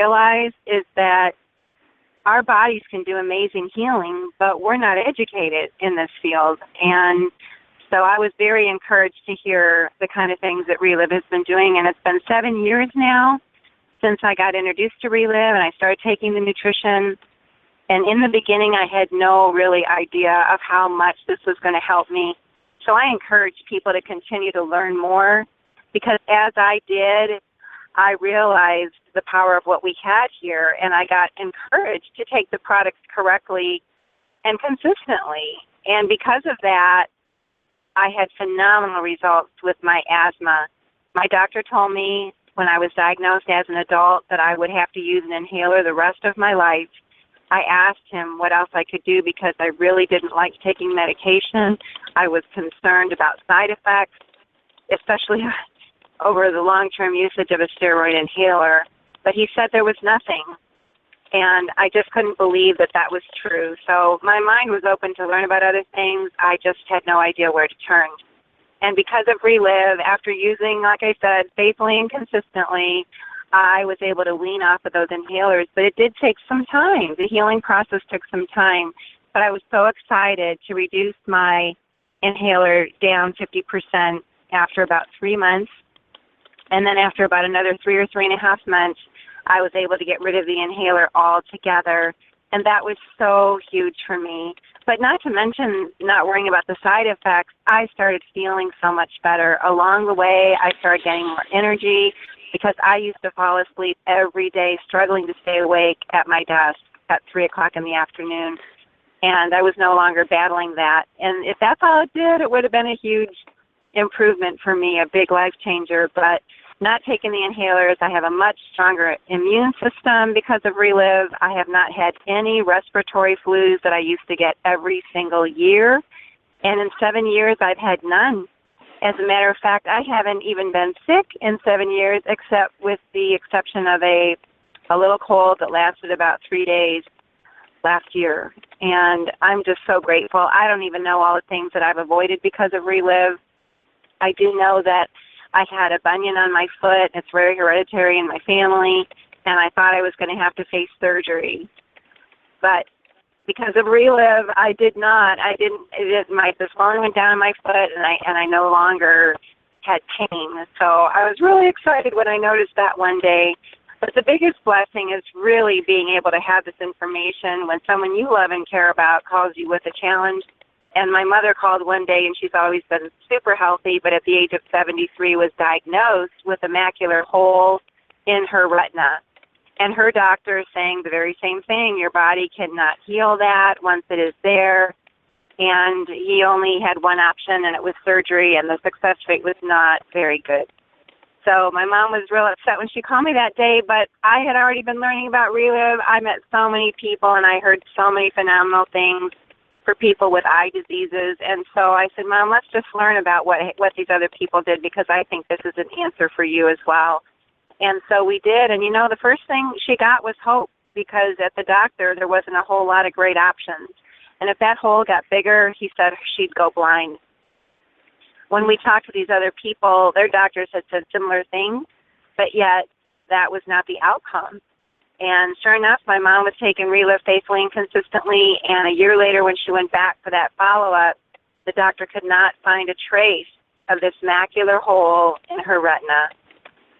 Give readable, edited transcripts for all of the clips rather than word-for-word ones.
realize is that our bodies can do amazing healing, but we're not educated in this field. And so I was very encouraged to hear the kind of things that Relive has been doing. And it's been 7 years now since I got introduced to Relive and I started taking the nutrition. And in the beginning, I had no really idea of how much this was going to help me. So I encourage people to continue to learn more, because as I did, I realized the power of what we had here, and I got encouraged to take the products correctly and consistently. And because of that, I had phenomenal results with my asthma. My doctor told me when I was diagnosed as an adult that I would have to use an inhaler the rest of my life. I asked him what else I could do because I really didn't like taking medication. I was concerned about side effects, especially over the long-term usage of a steroid inhaler. But he said there was nothing, and I just couldn't believe that that was true. So my mind was open to learn about other things. I just had no idea where to turn. And because of Relive, after using, like I said, faithfully and consistently, I was able to wean off of those inhalers, but it did take some time. The healing process took some time, but I was so excited to reduce my inhaler down 50% after about 3 months. And then after about another 3 or 3.5 months, I was able to get rid of the inhaler altogether. And that was so huge for me. But not to mention not worrying about the side effects, I started feeling so much better. Along the way, I started getting more energy because I used to fall asleep every day struggling to stay awake at my desk at 3 o'clock in the afternoon. And I was no longer battling that. And if that's all it did, it would have been a huge improvement for me, a big life changer. But not taking the inhalers, I have a much stronger immune system because of Relive. I have not had any respiratory flus that I used to get every single year. And in 7 years, I've had none. As a matter of fact, I haven't even been sick in 7 years, except with the exception of a little cold that lasted about 3 days last year. And I'm just so grateful. I don't even know all the things that I've avoided because of Relive. I do know that I had a bunion on my foot. It's very hereditary in my family, and I thought I was going to have to face surgery. But because of Relive, I did not. The swelling went down in my foot, and I no longer had pain. So I was really excited when I noticed that one day. But the biggest blessing is really being able to have this information when someone you love and care about calls you with a challenge. And my mother called one day, and she's always been super healthy, but at the age of 73 was diagnosed with a macular hole in her retina. And her doctor is saying the very same thing. Your body cannot heal that once it is there. And he only had one option, and it was surgery, and the success rate was not very good. So my mom was real upset when she called me that day, but I had already been learning about Relive. I met so many people, and I heard so many phenomenal things for people with eye diseases. And so I said, Mom, let's just learn about what these other people did, because I think this is an answer for you as well. And so we did. And, the first thing she got was hope, because at the doctor there wasn't a whole lot of great options. And if that hole got bigger, he said she'd go blind. When we talked to these other people, their doctors had said similar things, but yet that was not the outcome. And sure enough, my mom was taking Relive faithfully and consistently, and a year later when she went back for that follow-up, the doctor could not find a trace of this macular hole in her retina.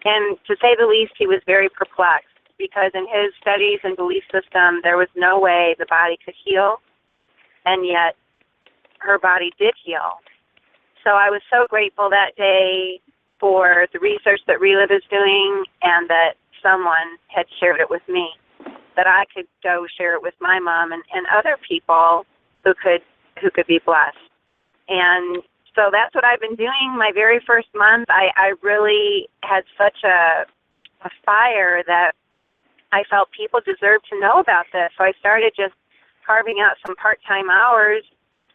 And to say the least, he was very perplexed, because in his studies and belief system, there was no way the body could heal, and yet her body did heal. So I was so grateful that day for the research that Relive is doing, and that someone had shared it with me, that I could go share it with my mom and other people who could be blessed. And so that's what I've been doing. My very first month, I really had such a fire that I felt people deserved to know about this. So I started just carving out some part-time hours.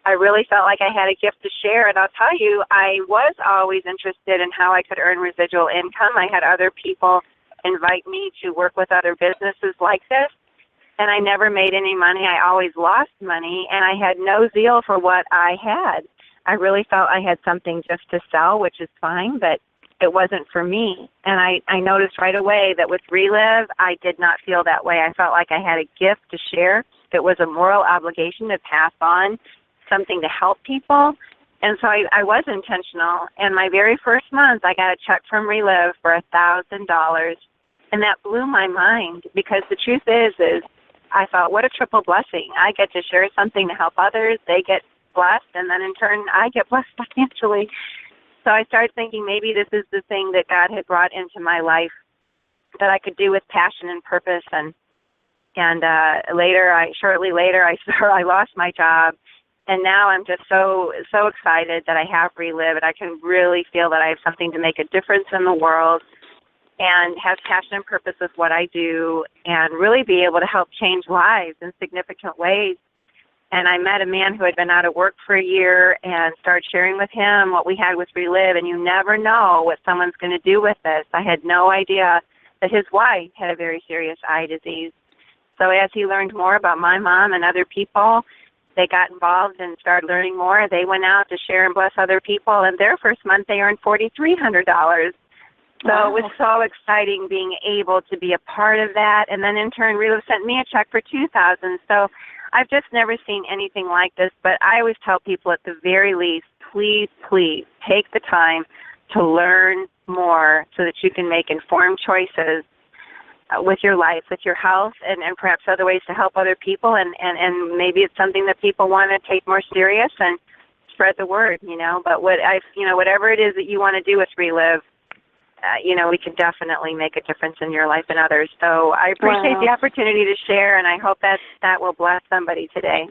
I really felt like I had a gift to share. And I'll tell you, I was always interested in how I could earn residual income. I had other people invite me to work with other businesses like this, and I never made any money. I always lost money, and I had no zeal for what I had. I really felt I had something just to sell, which is fine, but it wasn't for me. And I noticed right away that with Relive, I did not feel that way. I felt like I had a gift to share. It was a moral obligation to pass on something to help people. And so I was intentional. And my very first month, I got a check from Relive for $1,000. And that blew my mind, because the truth is I thought, what a triple blessing. I get to share something to help others. They get blessed, and then in turn, I get blessed financially. So I started thinking maybe this is the thing that God had brought into my life that I could do with passion and purpose. And shortly later, I lost my job, and now I'm just so excited that I have Relive, and I can really feel that I have something to make a difference in the world, and have passion and purpose with what I do, and really be able to help change lives in significant ways. And I met a man who had been out of work for a year, and started sharing with him what we had with Relive, and you never know what someone's going to do with this. I had no idea that his wife had a very serious eye disease. So as he learned more about my mom and other people, they got involved and started learning more. They went out to share and bless other people, and their first month they earned $4,300. So It was so exciting being able to be a part of that. And then in turn, Relive sent me a check for $2,000. So I've just never seen anything like this. But I always tell people, at the very least, please take the time to learn more so that you can make informed choices with your life, with your health, and perhaps other ways to help other people. And maybe it's something that people want to take more serious and spread the word, But whatever it is that you want to do with Relive, we can definitely make a difference in your life and others. So I appreciate the opportunity to share, and I hope that will bless somebody today.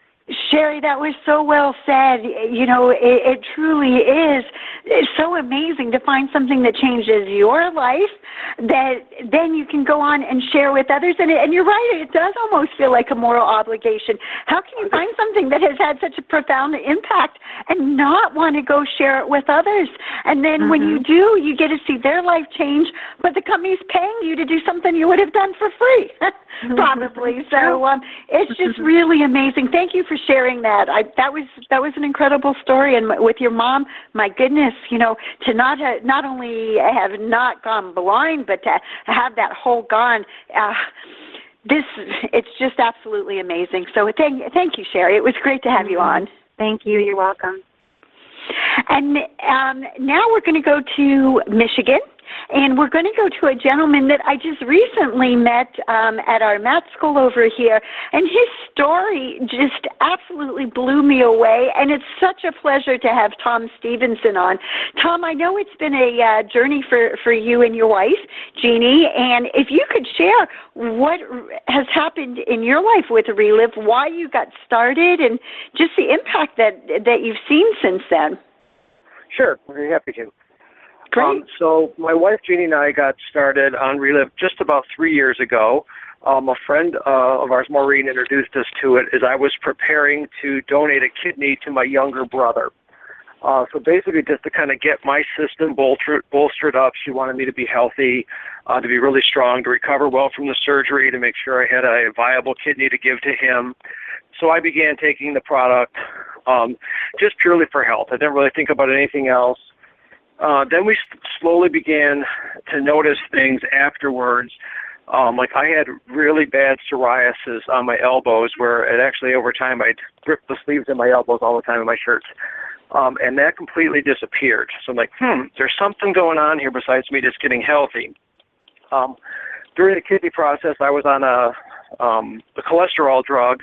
Sherry, that was so well said. It truly is. It's so amazing to find something that changes your life that then you can go on and share with others. And you're right, it does almost feel like a moral obligation. How can you find something that has had such a profound impact and not want to go share it with others? And then when you do, you get to see their life change, but the company's paying you to do something you would have done for free, probably. So it's just really amazing. Thank you for sharing that. That was an incredible story. And with your mom, my goodness, to not only have not gone blind, but to have that whole gone, it's just absolutely amazing. So thank you, Sherry. It was great to have you on. Thank you. You're welcome. And now we're going to go to Michigan. And we're going to go to a gentleman that I just recently met at our mat school over here. And his story just absolutely blew me away. And it's such a pleasure to have Tom Stevenson on. Tom, I know it's been a journey for you and your wife, Jeannie. And if you could share what has happened in your life with Relive, why you got started, and just the impact that you've seen since then. Sure, I'm very happy to. Great. So my wife, Jeannie, and I got started on Relive just about 3 years ago. A friend of ours, Maureen, introduced us to it as I was preparing to donate a kidney to my younger brother. So basically just to kind of get my system bolstered up. She wanted me to be healthy, to be really strong, to recover well from the surgery, to make sure I had a viable kidney to give to him. So I began taking the product just purely for health. I didn't really think about anything else. Then we slowly began to notice things afterwards. Like I had really bad psoriasis on my elbows, where it actually over time I'd grip the sleeves of my elbows all the time in my shirts. And that completely disappeared. So I'm like, there's something going on here besides me just getting healthy. During the kidney process, I was on a cholesterol drug,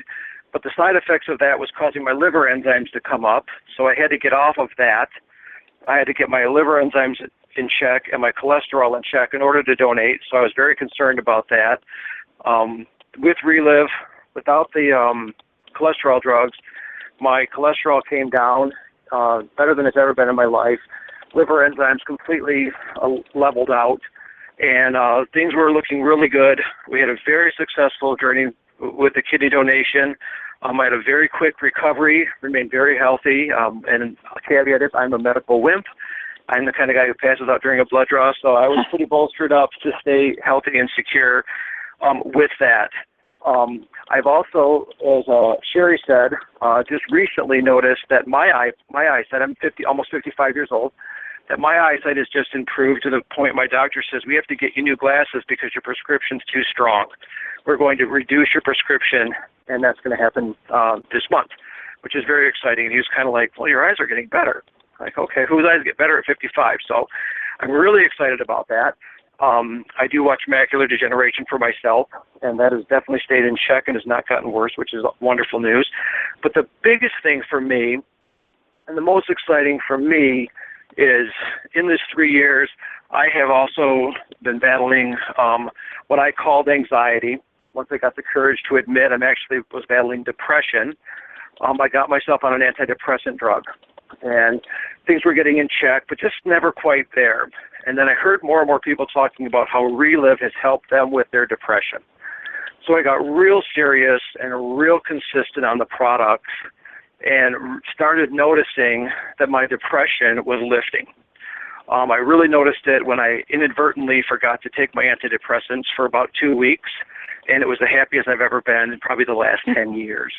but the side effects of that was causing my liver enzymes to come up. So I had to get off of that. I had to get my liver enzymes in check and my cholesterol in check in order to donate, so I was very concerned about that. With Relive, without the cholesterol drugs, my cholesterol came down better than it's ever been in my life. Liver enzymes completely leveled out, and things were looking really good. We had a very successful journey with the kidney donation. I had a very quick recovery, remained very healthy, and a caveat is I'm a medical wimp. I'm the kind of guy who passes out during a blood draw, so I was pretty bolstered up to stay healthy and secure with that. I've also, as Sherry said, just recently noticed that my eyesight, I'm almost 55 years old, that my eyesight has just improved to the point my doctor says, we have to get you new glasses because your prescription's too strong. We're going to reduce your prescription, and that's going to happen this month, which is very exciting. And he was kind of like, well, your eyes are getting better. Like, okay, whose eyes get better at 55? So I'm really excited about that. I do watch macular degeneration for myself, and that has definitely stayed in check and has not gotten worse, which is wonderful news. But the biggest thing for me, and the most exciting for me, is in this 3 years, I have also been battling what I called anxiety. Once I got the courage to admit I actually was battling depression, I got myself on an antidepressant drug. And things were getting in check, but just never quite there. And then I heard more and more people talking about how Relive has helped them with their depression. So I got real serious and real consistent on the products and started noticing that my depression was lifting. I really noticed it when I inadvertently forgot to take my antidepressants for about 2 weeks, and it was the happiest I've ever been in probably the last 10 years.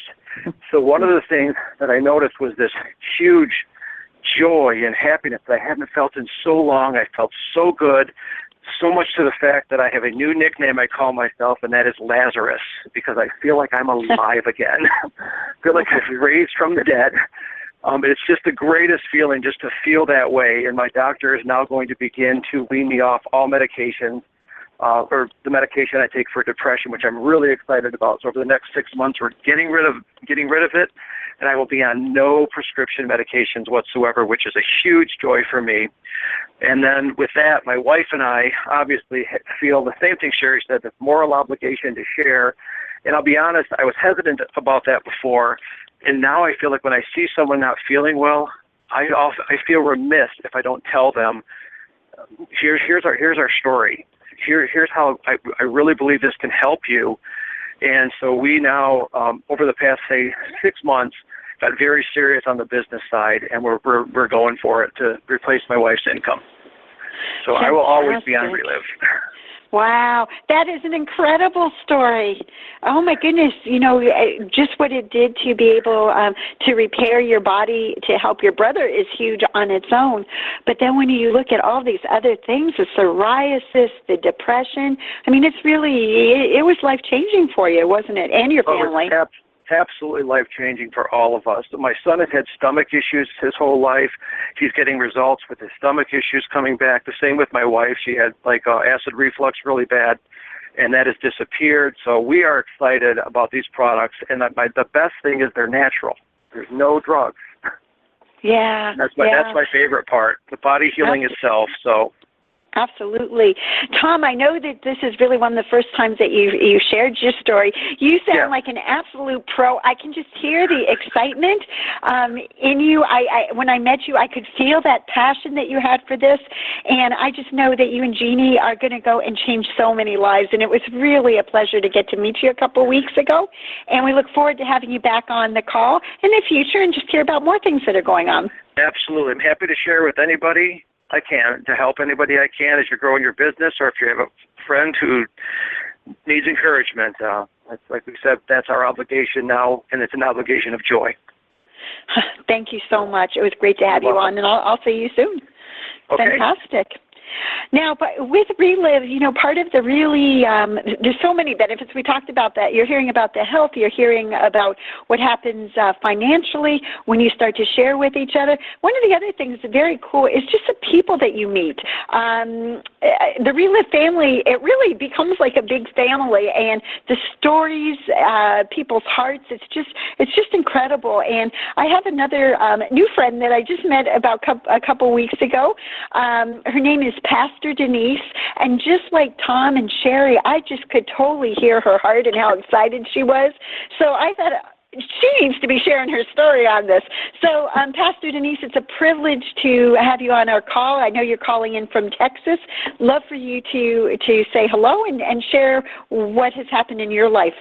So one of the things that I noticed was this huge joy and happiness that I hadn't felt in so long. I felt so good, so much to the fact that I have a new nickname I call myself, and that is Lazarus, because I feel like I'm alive again. I feel like I've raised from the dead. It's just the greatest feeling just to feel that way, and my doctor is now going to begin to wean me off all medications, or the medication I take for depression, which I'm really excited about. So over the next 6 months, we're getting rid of it, and I will be on no prescription medications whatsoever, which is a huge joy for me. And then with that, my wife and I obviously feel the same thing Sherry said, the moral obligation to share. And I'll be honest, I was hesitant about that before, and now I feel like when I see someone not feeling well, I feel remiss if I don't tell them, here's our story. Here's how I really believe this can help you. And so we now, over the past, say, 6 months, got very serious on the business side, and we're going for it to replace my wife's income. So I will always be on Relive. Wow, that is an incredible story. Oh my goodness, just what it did to be able to repair your body to help your brother is huge on its own. But then when you look at all these other things, the psoriasis, the depression, I mean, it was life-changing for you, wasn't it, and your family? Absolutely life-changing for all of us. My son has had stomach issues his whole life. He's getting results with his stomach issues coming back. The same with my wife. She had acid reflux really bad, and that has disappeared. So we are excited about these products, and the best thing is they're natural. There's no drugs. Yeah. That's my favorite part, the body healing itself. So. Absolutely. Tom, I know that this is really one of the first times that you shared your story. You sound like an absolute pro. I can just hear the excitement in you. When I met you, I could feel that passion that you had for this, and I just know that you and Jeannie are going to go and change so many lives, and it was really a pleasure to get to meet you a couple weeks ago, and we look forward to having you back on the call in the future and just hear about more things that are going on. Absolutely. I'm happy to share with anybody I can, to help anybody I can as you're growing your business, or if you have a friend who needs encouragement. Like we said, that's our obligation now, and it's an obligation of joy. Thank you so much. It was great to have you on, and I'll see you soon. Okay. Fantastic. Now, but with Relive, part of the really, there's so many benefits. We talked about that. You're hearing about the health. You're hearing about what happens financially when you start to share with each other. One of the other things very cool is just the people that you meet. The Relive family, it really becomes like a big family, and the stories, people's hearts, it's just incredible. And I have another new friend that I just met about a couple weeks ago. Her name is Pastor Denise, and just like Tom and Sherry, I just could totally hear her heart and how excited she was. So I thought she needs to be sharing her story on this. So, Pastor Denise, it's a privilege to have you on our call. I know you're calling in from Texas. Love for you to say hello and share what has happened in your life.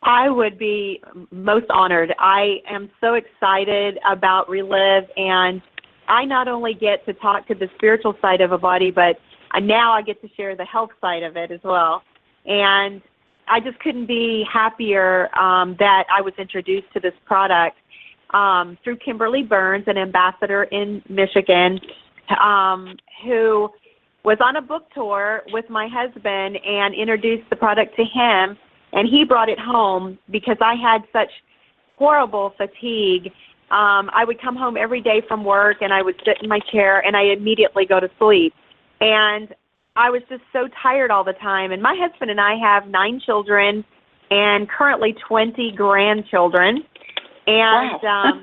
I would be most honored. I am so excited about Relive, and I not only get to talk to the spiritual side of a body, but now I get to share the health side of it as well. And I just couldn't be happier that I was introduced to this product through Kimberly Burns, an ambassador in Michigan, who was on a book tour with my husband and introduced the product to him, and he brought it home because I had such horrible fatigue. I would come home every day from work, and I would sit in my chair, and I immediately go to sleep. And I was just so tired all the time. And my husband and I have 9 children and currently 20 grandchildren. And, wow.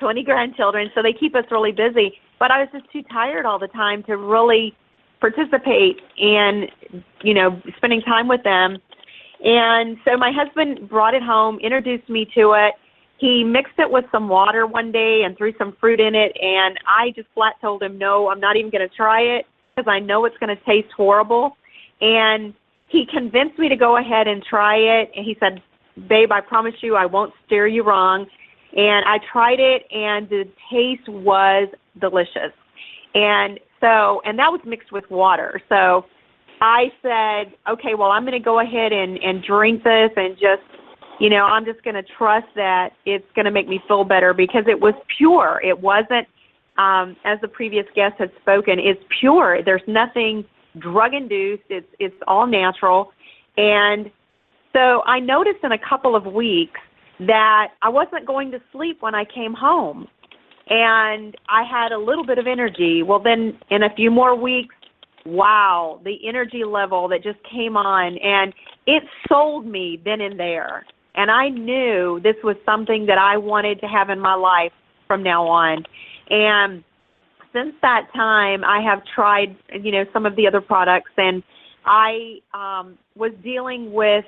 20 grandchildren. So they keep us really busy. But I was just too tired all the time to really participate in, spending time with them. And so my husband brought it home, introduced me to it. He mixed it with some water one day and threw some fruit in it, and I just flat told him, no, I'm not even going to try it because I know it's going to taste horrible. And he convinced me to go ahead and try it, and he said, babe, I promise you I won't steer you wrong. And I tried it, and the taste was delicious. And that was mixed with water. So I said, okay, well, I'm going to go ahead and drink this and just, I'm just going to trust that it's going to make me feel better because it was pure. It wasn't, as the previous guest had spoken, it's pure. There's nothing drug-induced. It's all natural. And so I noticed in a couple of weeks that I wasn't going to sleep when I came home. And I had a little bit of energy. Well, then in a few more weeks, wow, the energy level that just came on, and it sold me then and there. And I knew this was something that I wanted to have in my life from now on. And since that time, I have tried, some of the other products, and I was dealing with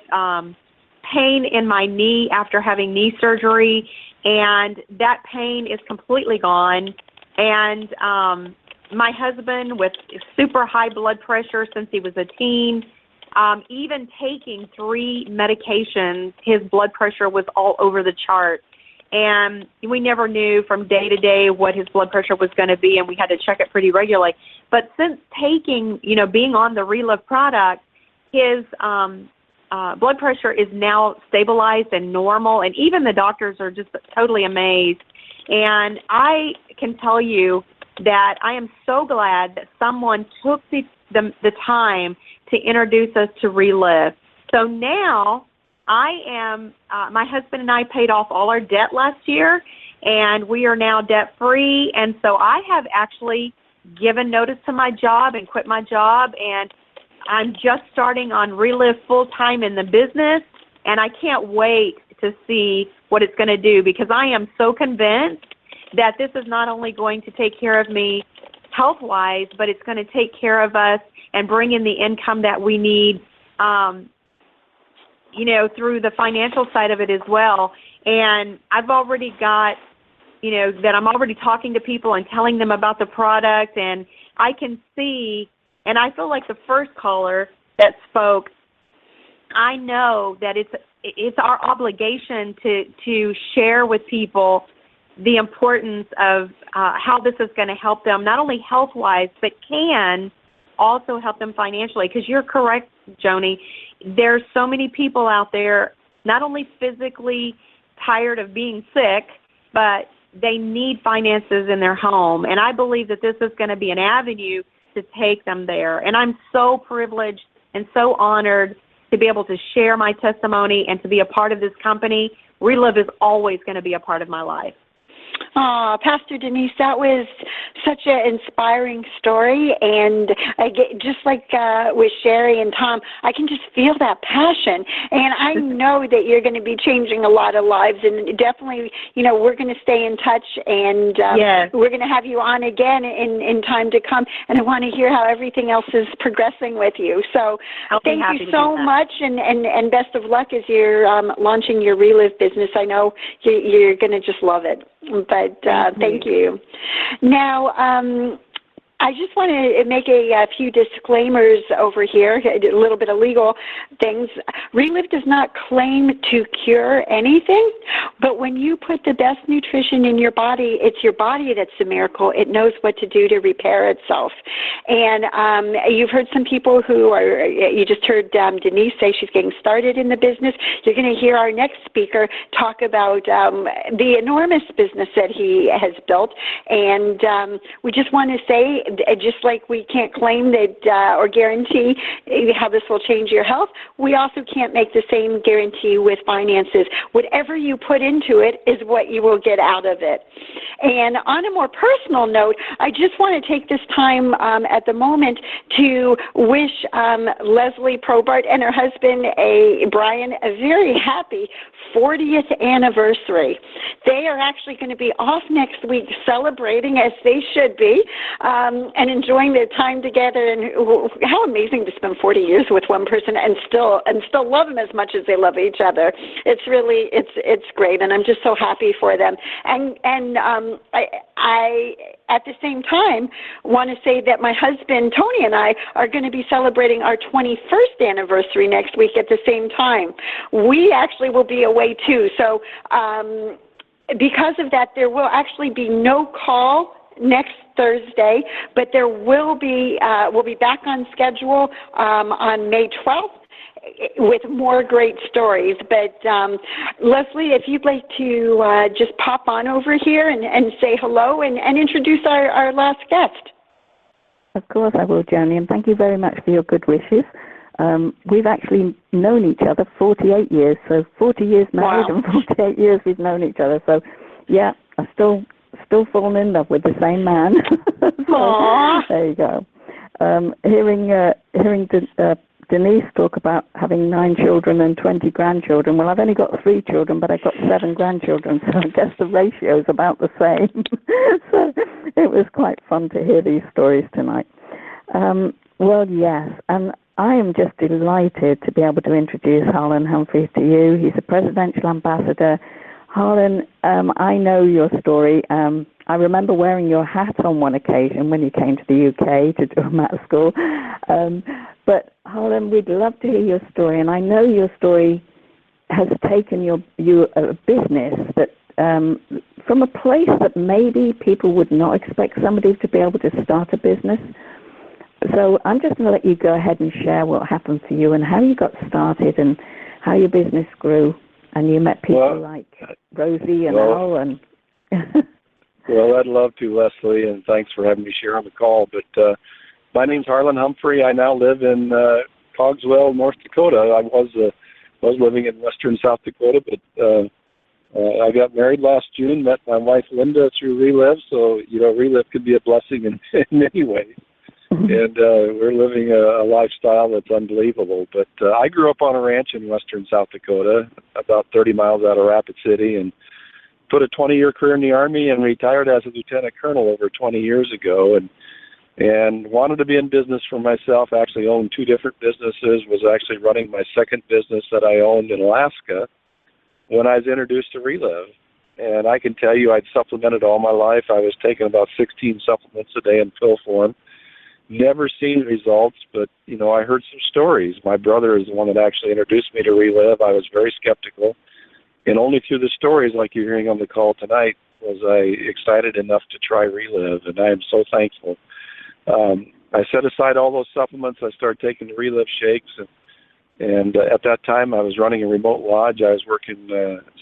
pain in my knee after having knee surgery, and that pain is completely gone. And my husband with super high blood pressure since he was a teen, even taking 3 medications, his blood pressure was all over the chart. And we never knew from day to day what his blood pressure was going to be, and we had to check it pretty regularly. But since taking, being on the Relive product, his blood pressure is now stabilized and normal, and even the doctors are just totally amazed. And I can tell you that I am so glad that someone took the time to introduce us to Relive. So now I am, my husband and I paid off all our debt last year, and we are now debt-free. And so I have actually given notice to my job and quit my job, and I'm just starting on Relive full-time in the business, and I can't wait to see what it's going to do because I am so convinced that this is not only going to take care of me health-wise, but it's going to take care of us and bring in the income that we need, through the financial side of it as well. And I've already got, that I'm already talking to people and telling them about the product, and I can see, and I feel like the first caller that spoke, I know that it's our obligation to share with people the importance of how this is going to help them, not only health-wise, but can also help them financially. Because you're correct, Joni, there's so many people out there not only physically tired of being sick, but they need finances in their home. And I believe that this is going to be an avenue to take them there. And I'm so privileged and so honored to be able to share my testimony and to be a part of this company. Relive is always going to be a part of my life. Pastor Denise, that was such an inspiring story, and just like with Sherry and Tom, I can just feel that passion, and I know that you're going to be changing a lot of lives, and definitely, we're going to stay in touch, and yes, we're going to have you on again in time to come, and I want to hear how everything else is progressing with you. So thank you so much, and best of luck as you're launching your Relive business. I know you're going to just love it. But thank you. Now, I just want to make a few disclaimers over here, a little bit of legal things. Relive does not claim to cure anything, but when you put the best nutrition in your body, it's your body that's the miracle. It knows what to do to repair itself. And you've heard some people who are, you just heard Denise say she's getting started in the business. You're going to hear our next speaker talk about the enormous business that he has built. And we just want to say, just like we can't claim that or guarantee how this will change your health, we also can't make the same guarantee with finances. Whatever you put into it is what you will get out of it. And on a more personal note, I just want to take this time at the moment to wish Leslie Probart and her husband, Brian, a very happy 40th anniversary. They are actually going to be off next week celebrating, as they should be, and enjoying their time together. And how amazing to spend 40 years with one person and still love them as much as they love each other. It's really it's great, and I'm just so happy for them. And I at the same time want to say that my husband Tony and I are going to be celebrating our 21st anniversary next week at the same time. We actually will be away too. So because of that, there will actually be no call next Thursday, but there will be, we'll be back on schedule on May 12th with more great stories. But Leslie, if you'd like to just pop on over here and say hello and introduce our last guest. Of course I will, Joni, and thank you very much for your good wishes. We've actually known each other 48 years, so 40 years married. Wow. And 48 years we've known each other. So, yeah, I still fallen in love with the same man. So, there you go. Hearing Denise talk about having 9 children and 20 grandchildren. Well, I've only got 3 children, but I've got 7 grandchildren, so I guess the ratio is about the same. So it was quite fun to hear these stories tonight. Well, yes, and I am just delighted to be able to introduce Harlan Humphreys to you. He's a presidential ambassador. Harlan, I know your story. I remember wearing your hat on one occasion when you came to the UK to do mat school. But Harlan, we'd love to hear your story, and I know your story has taken you a business that from a place that maybe people would not expect somebody to be able to start a business. So I'm just going to let you go ahead and share what happened for you and how you got started and how your business grew, and you met people like Rosie and Al and. Well, I'd love to, Leslie, and thanks for having me share on the call. But my name's Harlan Humphrey. I now live in Cogswell, North Dakota. I was living in western South Dakota, but I got married last June, met my wife Linda through Relive, so, Relive could be a blessing in many ways. And we're living a lifestyle that's unbelievable. But I grew up on a ranch in western South Dakota, about 30 miles out of Rapid City, and put a 20-year career in the Army and retired as a lieutenant colonel over 20 years ago, and wanted to be in business for myself. Actually owned 2 different businesses, was actually running my second business that I owned in Alaska when I was introduced to Relive. And I can tell you I'd supplemented all my life. I was taking about 16 supplements a day in pill form. Never seen results, but, I heard some stories. My brother is the one that actually introduced me to Relive. I was very skeptical. And only through the stories like you're hearing on the call tonight was I excited enough to try Relive, and I am so thankful. I set aside all those supplements. I started taking the Relive shakes, and at that time I was running a remote lodge. I was working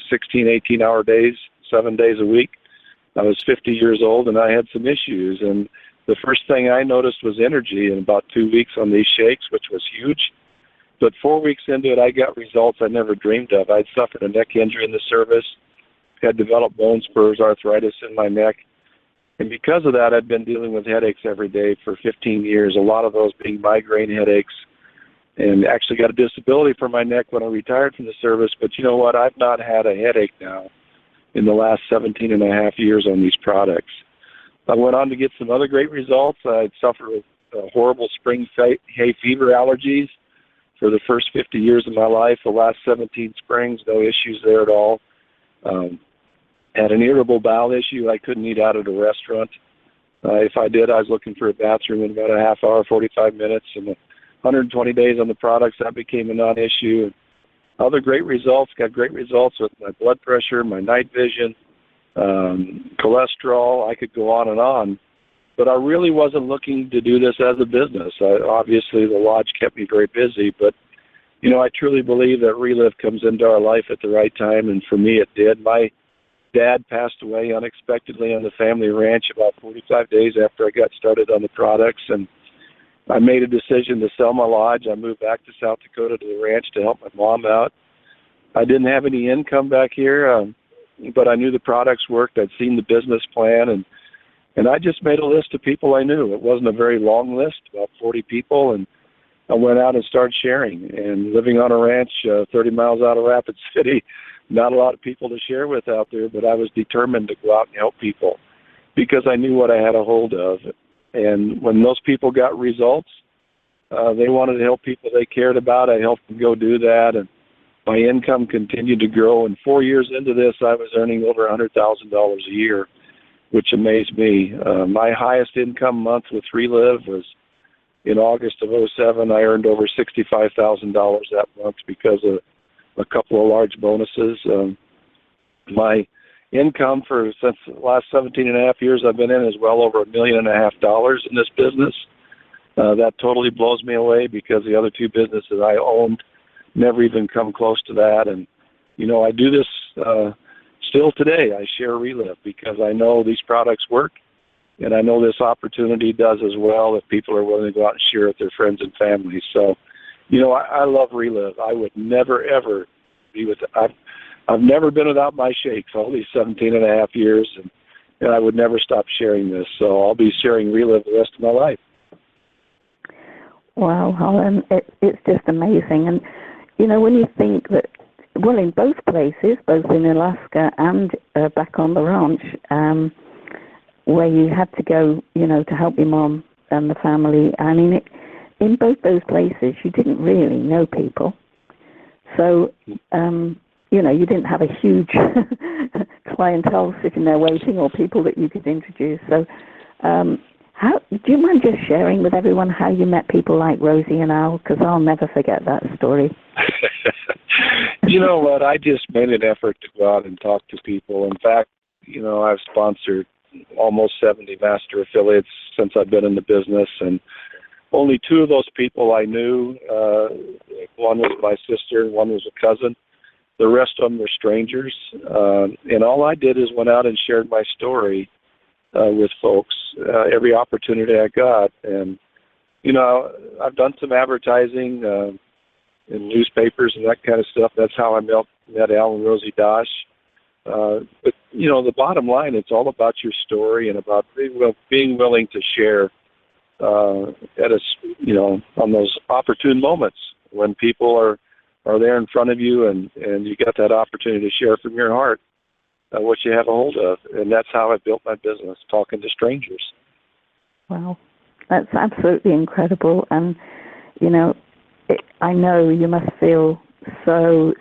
16, 18-hour days, 7 days a week. I was 50 years old, and I had some issues. And the first thing I noticed was energy in about 2 weeks on these shakes, which was huge. But 4 weeks into it, I got results I never dreamed of. I'd suffered a neck injury in the service, had developed bone spurs, arthritis in my neck. And because of that, I'd been dealing with headaches every day for 15 years, a lot of those being migraine headaches, and actually got a disability for my neck when I retired from the service. But you know what? I've not had a headache now in the last 17 and a half years on these products. I went on to get some other great results. I'd suffered with horrible spring hay fever allergies for the first 50 years of my life. The last 17 springs, no issues there at all. Had an irritable bowel issue. I couldn't eat out at a restaurant. If I did, I was looking for a bathroom in about a half hour, 45 minutes, and 120 days on the products, that became a non-issue. Other great results, got great results with my blood pressure, my night vision, cholesterol. I could go on and on. But I really wasn't looking to do this as a business. Obviously, the lodge kept me very busy, but, you know, I truly believe that Relive comes into our life at the right time, and for me it did. My dad passed away unexpectedly on the family ranch about 45 days after I got started on the products, and I made a decision to sell my lodge. I moved back to South Dakota to the ranch to help my mom out. I didn't have any income back here, but I knew the products worked. I'd seen the business plan, and I just made a list of people I knew. It wasn't a very long list, about 40 people, and I went out and started sharing. And living on a ranch 30 miles out of Rapid City, not a lot of people to share with out there, but I was determined to go out and help people because I knew what I had a hold of. And when those people got results, they wanted to help people they cared about. I helped them go do that, and my income continued to grow. And 4 years into this, I was earning over $100,000 a year, which amazed me. My highest income month with Relive was in August of '07. I earned over $65,000 that month because of a couple of large bonuses. My income since the last 17 and a half years I've been in is well over $1.5 million in this business. That totally blows me away because the other two businesses I owned never even come close to that. And, you know, I do this still today. I share Relive because I know these products work, and I know this opportunity does as well if people are willing to go out and share with their friends and family. So, you know, I love Relive. I would never, ever be with I've never been without my shakes all these 17 and a half years, and I would never stop sharing this. So I'll be sharing Relive the rest of my life. Wow, Holland, it's just amazing. And, you know, when you think that, well, in both places, both in Alaska and back on the ranch, where you had to go, you know, to help your mom and the family, I mean, in both those places, you didn't really know people. So, you know, you didn't have a huge clientele sitting there waiting or people that you could introduce. So do you mind just sharing with everyone how you met people like Rosie and Al? Because I'll never forget that story. You know what? I just made an effort to go out and talk to people. In fact, you know, I've sponsored almost 70 master affiliates since I've been in the business, and only two of those people I knew. One was my sister, one was a cousin. The rest of them were strangers. And all I did is went out and shared my story with folks every opportunity I got. And, you know, I've done some advertising in newspapers and that kind of stuff. That's how I met Al and Rosie Dosh. But, you know, the bottom line, it's all about your story and about being willing to share you know, on those opportune moments when people are there in front of you and you got that opportunity to share from your heart what you have a hold of. And that's how I built my business, talking to strangers. Wow, that's absolutely incredible. And, you know, I know you must feel so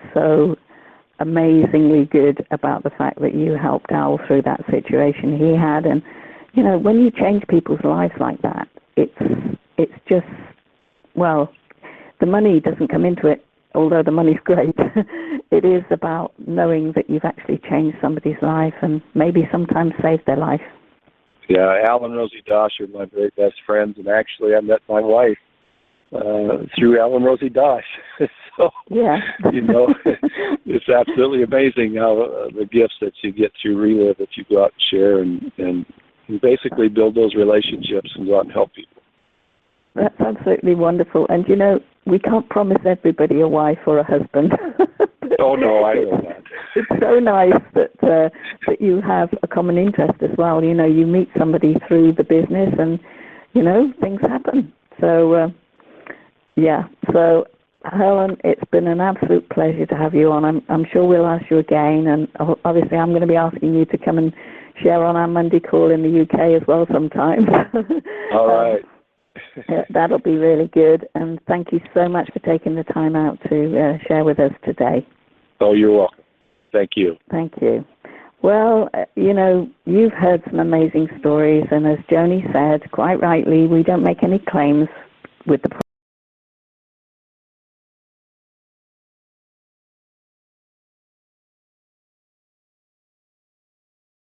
amazingly good about the fact that you helped Al through that situation he had. And, you know, when you change people's lives like that, it's just, well, the money doesn't come into it, although the money's great. It is about knowing that you've actually changed somebody's life and maybe sometimes saved their life. Yeah, Al and Rosie Dosh are my very best friends, and actually I met my wife through Al and Rosie Dosh. So, yeah. You know, it's absolutely amazing how the gifts that you get through Relive that you go out and share and basically build those relationships and go out and help people. That's absolutely wonderful. And, you know, we can't promise everybody a wife or a husband. Oh, no, I know that. It's so nice that you have a common interest as well. You know, you meet somebody through the business and, you know, things happen. So, yeah. So, Helen, it's been an absolute pleasure to have you on. I'm sure we'll ask you again. And obviously I'm going to be asking you to come and share on our Monday call in the UK as well sometime. All right. That'll be really good. And thank you so much for taking the time out to share with us today. Oh, you're welcome. Thank you. Thank you. Well, you've heard some amazing stories, and as Joni said, quite rightly, we don't make any claims with the